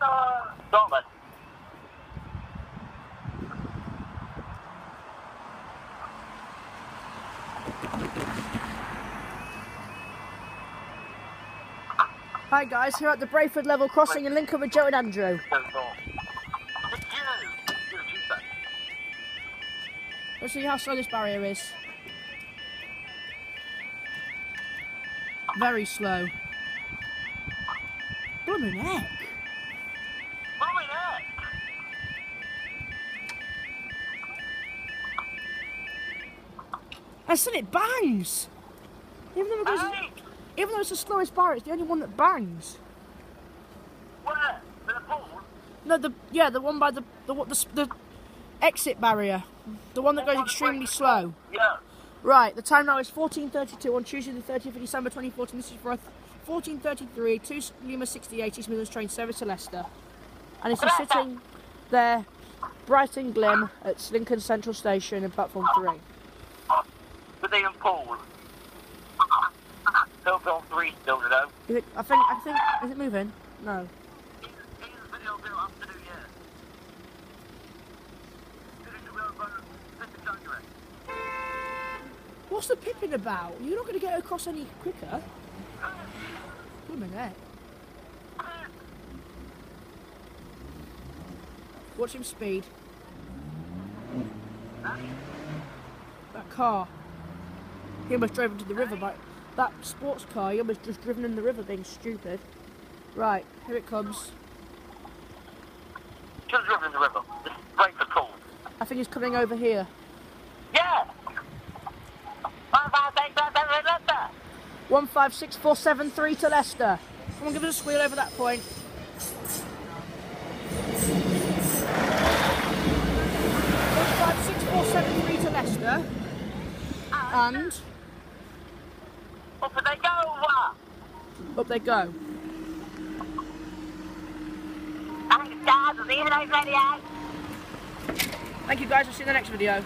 Scotland. Hi guys, here at the Brayford level crossing in Lincoln with Joe and Andrew. Let's see how slow this barrier is. Very slow. Blooming heck. I said it bangs! Even though it's the slowest barrier, it's the only one that bangs. Where? In the pool? No, the one by the exit barrier. The one that goes extremely slow. Yeah. Right, the time now is 14:32 on Tuesday the 30th of December 2014. This is for a 14:33 2 Lima 68 East Midlands train service to Leicester. And it's sitting there, bright and glim, at Lincoln Central Station in platform 3. But they in pool. Still on 3 still, you know. I think, is it moving? No. What's the pipping about? You're not going to get across any quicker. Wait a minute. Watch him speed. That car. He almost drove into the river, but that sports car, he almost just driven in the river being stupid. Right, here it comes. Just driven in the river. This is Brayford pool. I think he's coming over here. Yeah! 156473 to Leicester. Come on, give us a squeal over that point. 156473 to Leicester. And up they go! Up they go. Thanks guys, I'll see you in the next video. Thank you guys, I'll see you in the next video.